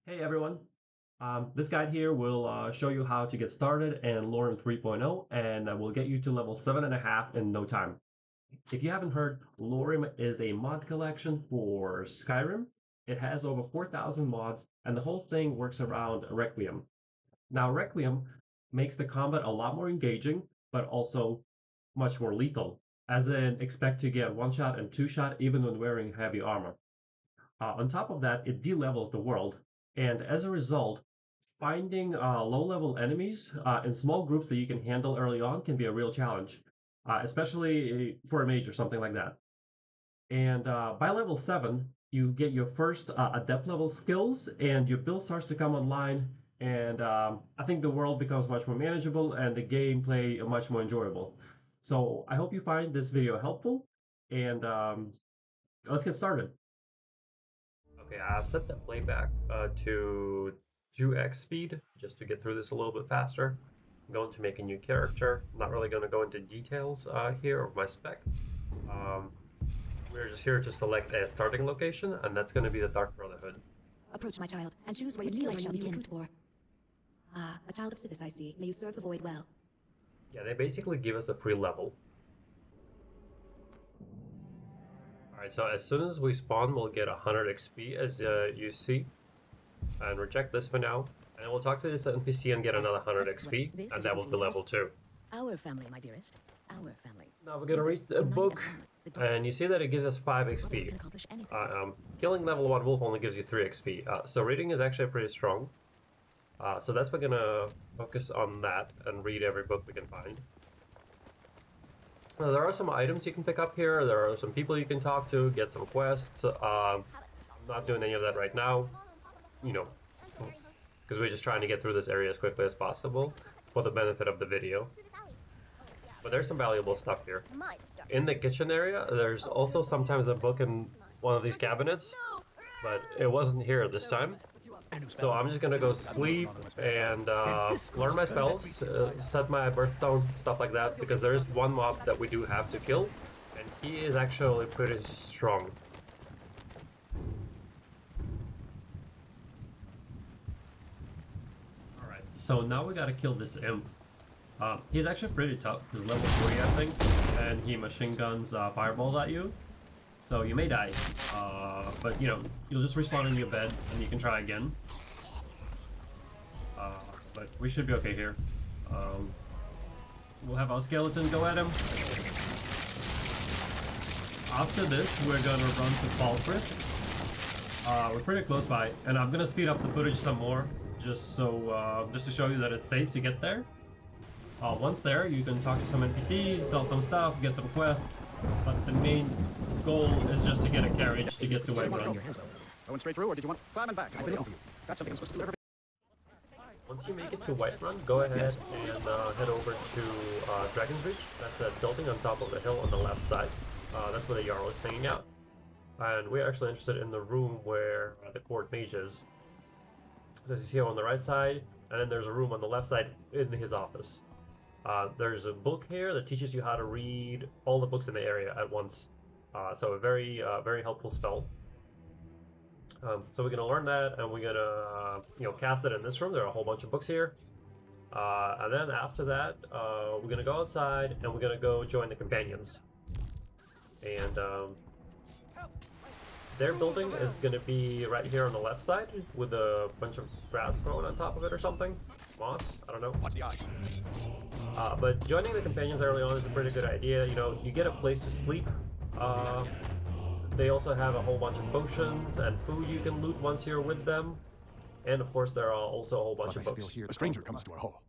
Hey everyone, this guide here will show you how to get started in Lorerim 3.0 and will get you to level 7.5 in no time. If you haven't heard, Lorerim is a mod collection for Skyrim. It has over 4,000 mods and the whole thing works around Requiem. Now Requiem makes the combat a lot more engaging, but also much more lethal, as in expect to get one shot and two shot even when wearing heavy armor. On top of that, it delevels the world, and as a result, finding low-level enemies in small groups that you can handle early on can be a real challenge, especially for a mage or something like that. And by level 7, you get your first adept level skills, and your build starts to come online, and I think the world becomes much more manageable and the gameplay much more enjoyable. So I hope you find this video helpful, and let's get started. Okay, I've set the playback to 2x speed just to get through this a little bit faster. I'm going to make a new character. I'm not really going to go into details here of my spec. We're just here to select a starting location, and that's going to be the Dark Brotherhood. Approach, my child, and choose where your new life shall be recruited for. Ah, a child of Sithis, I see. May you serve the void well. Yeah, they basically give us a free level. Alright, so as soon as we spawn, we'll get 100 XP, as you see. And reject this for now. And then we'll talk to this NPC and get another 100 XP, and that will be level 2. Our family, my dearest. Our family. Now we're gonna read the book, and you see that it gives us 5 XP. Killing level 1 wolf only gives you 3 XP, so reading is actually pretty strong. So that's we're gonna focus on that and read every book we can find. Now, there are some items you can pick up here, there are some people you can talk to, get some quests. I'm not doing any of that right now, you know, because we're just trying to get through this area as quickly as possible for the benefit of the video. But there's some valuable stuff here. In the kitchen area, there's also sometimes a book in one of these cabinets, but it wasn't here this time. So I'm just gonna go sleep and learn my spells, set my birthstone, stuff like that, because there is one mob that we do have to kill, and he is actually pretty strong. Alright, so now we gotta kill this imp. He's actually pretty tough, he's level 3 I think, and he machine guns fireballs at you. So you may die, but you know, you'll just respawn in your bed and you can try again. But we should be okay here. We'll have our skeleton go at him. After this, we're gonna run to Falfrit. We're pretty close by, and I'm gonna speed up the footage some more, just to show you that it's safe to get there. Once there, you can talk to some NPCs, sell some stuff, get some quests, but the main goal is just to get a carriage to get to Whiterun. I went straight through, or did you want climb and back? I've been looking for you. That's something I'm supposed to do every... Once you make it to Whiterun, go ahead and head over to Dragon's Reach. That's that building on top of the hill on the left side. That's where the Jarl is hanging out. And we're actually interested in the room where the court mage is. As you see on the right side, and then there's a room on the left side in his office. There's a book here that teaches you how to read all the books in the area at once. So a very helpful spell. So we're gonna learn that, and we're gonna cast it in this room. There are a whole bunch of books here. And then after that, we're gonna go outside and we're gonna go join the companions. And their building is gonna be right here on the left side with a bunch of grass growing on top of it or something. Moss, I don't know. Watch the eye. But joining the companions early on is a pretty good idea. You know, you get a place to sleep. They also have a whole bunch of potions and food you can loot once you're with them. And of course, there are also a whole bunch of books. A stranger comes to our hall.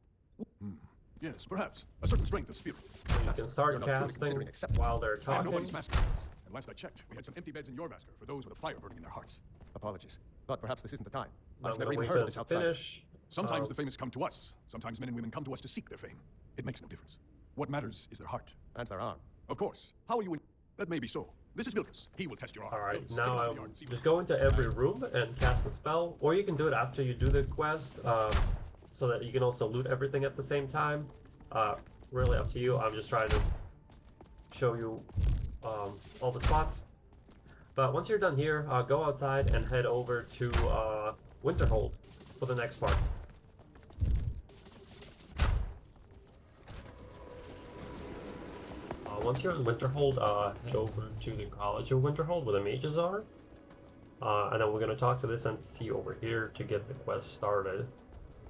Yes, perhaps. A certain strength of spirit. So you can start casting while they're talking. Nobody's master. And last I checked, we had some empty beds in your masker for those with a fire burning in their hearts. Apologies, but perhaps this isn't the time. I've never even heard of this outside. Sometimes the famous come to us. Sometimes men and women come to us to seek their fame. It makes no difference. What matters is their heart. And their arm. Of course. How are you in... That may be so. This is Vilkas. He will test your arm. Alright, now just go into every room and cast the spell, or you can do it after you do the quest, so that you can also loot everything at the same time. Really up to you. I'm just trying to show you all the spots. But once you're done here, go outside and head over to Winterhold for the next part. Once you're in Winterhold, head over to the College of Winterhold where the mages are. And then we're going to talk to this NPC over here to get the quest started.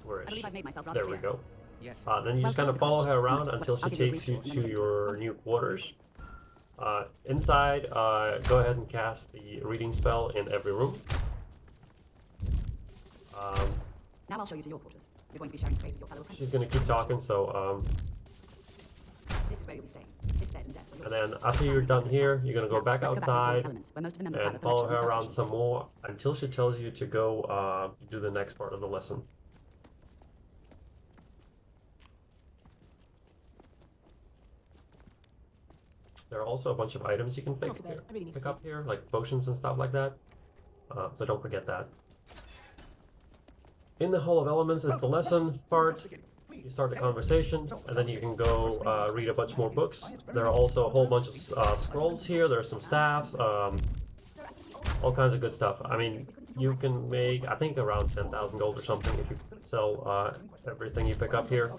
Where is I believe she? I've made myself rather There we clear. go. Yes. Then you just kind of follow her around until she I'll give you a takes you brief tour, to and then your new quarters. Inside, go ahead and cast the reading spell in every room. Now I'll show you to your quarters. You're going to be sharing space with your fellow She's apprentices. going to keep talking, so This is where you'll be staying. This bed and desk. and then after you're done here, you're going to go back Let's go back to the outside elements, where most of the members gather and for follow lectures her and around sessions. some more until she tells you to go do the next part of the lesson. There are also a bunch of items you can pick up here, like potions and stuff like that. So don't forget that. In the Hall of Elements is the lesson part. You start the conversation, and then you can go read a bunch more books. There are also a whole bunch of scrolls here. There are some staffs, all kinds of good stuff. I mean, you can make, I think, around 10,000 gold or something if you sell everything you pick up here.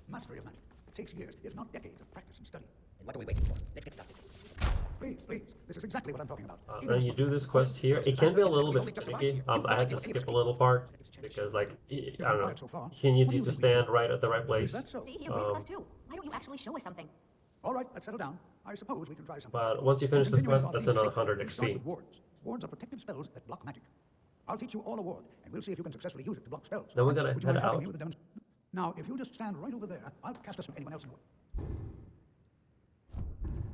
Mastery of magic. It takes years, if not decades, of practice and study. Then what are we waiting for? Let's get started. Please, please. This is exactly what I'm talking about. Then you do this quest here. It can be a little bit finicky. I had to skip a little part because, like, I don't know, he needs you to stand right at the right place. See, he agrees with us too. Why don't you actually show us something? All right, let's settle down. I suppose we can try something. But once you finish this quest, that's another 100 XP. Wards. Wards are protective spells that block magic. I'll teach you all a ward, and we'll see if you can successfully use it to block spells. Then we're gonna Would you head mind helping out. me with the Now, if you'll just stand right over there, I'll cast us from anyone else in the way.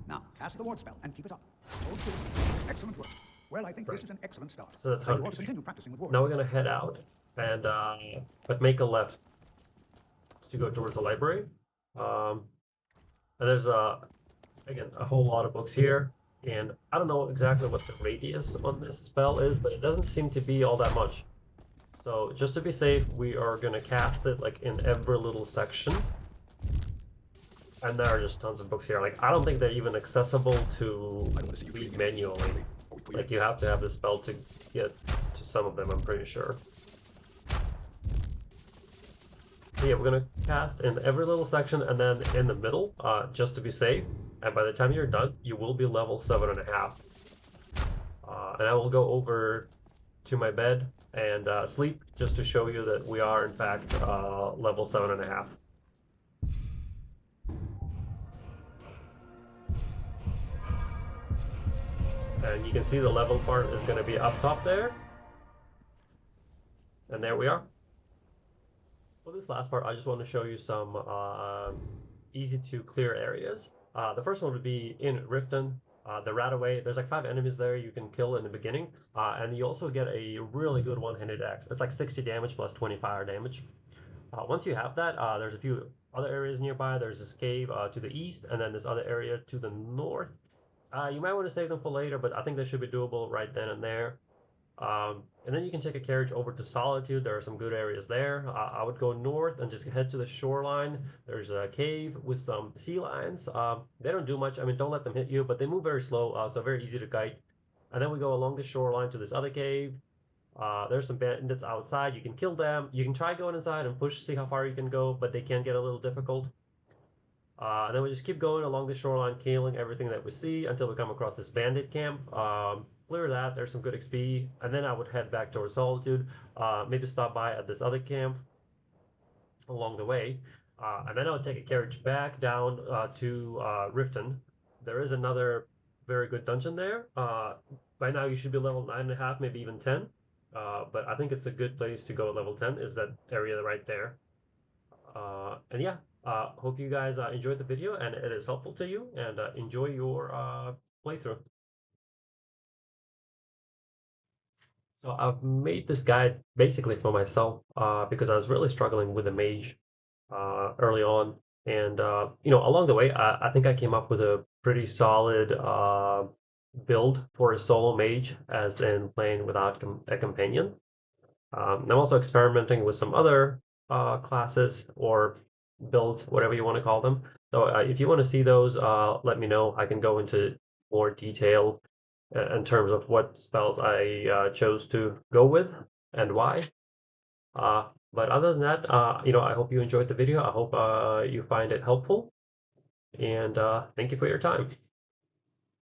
Now, cast the ward spell and keep it up. Hold still. Excellent work. Well, I think this is an excellent start. So that's And 100 you ought to XP. continue practicing with wards. Now we're gonna head out and but make a left to go towards the library. And there's again a whole lot of books here, and I don't know exactly what the radius on this spell is, but it doesn't seem to be all that much. So just to be safe, we are gonna cast it like in every little section. And there are just tons of books here. Like, I don't think they're even accessible to read manually. Like, you have to have the spell to get to some of them, I'm pretty sure. So yeah, we're gonna cast in every little section and then in the middle, just to be safe. And by the time you're done, you will be level 7.5. And I will go over to my bed and sleep just to show you that we are in fact level 7.5. And you can see the level part is going to be up top there. And there we are. For this last part, I just want to show you some easy to clear areas. The first one would be in Riften, the Rataway. There's like 5 enemies there you can kill in the beginning. And you also get a really good one-handed axe. It's like 60 damage plus 20 fire damage. Once you have that, there's a few other areas nearby. There's this cave to the east, and then this other area to the north. You might want to save them for later, but I think they should be doable right then and there. And then you can take a carriage over to Solitude. There are some good areas there. I would go north and just head to the shoreline. There's a cave with some sea lions. They don't do much. I mean, don't let them hit you, but they move very slow, so very easy to guide. And then we go along the shoreline to this other cave. There's some bandits outside. You can kill them. You can try going inside and push, see how far you can go, but they can get a little difficult. And then we just keep going along the shoreline, killing everything that we see until we come across this bandit camp. Clear that, there's some good XP, and then I would head back towards Solitude, maybe stop by at this other camp along the way, and then I would take a carriage back down to Riften. There is another very good dungeon there. By now you should be level 9.5, maybe even 10, but I think it's a good place to go at level 10, is that area right there. And yeah, hope you guys enjoyed the video and it is helpful to you, and enjoy your playthrough. So I've made this guide basically for myself because I was really struggling with the mage early on, and along the way I think I came up with a pretty solid build for a solo mage, as in playing without a companion. I'm also experimenting with some other classes or builds, whatever you want to call them. So if you want to see those, let me know. I can go into more detail in terms of what spells I chose to go with. and why. But other than that, I hope you enjoyed the video. I hope you find it helpful, and thank you for your time.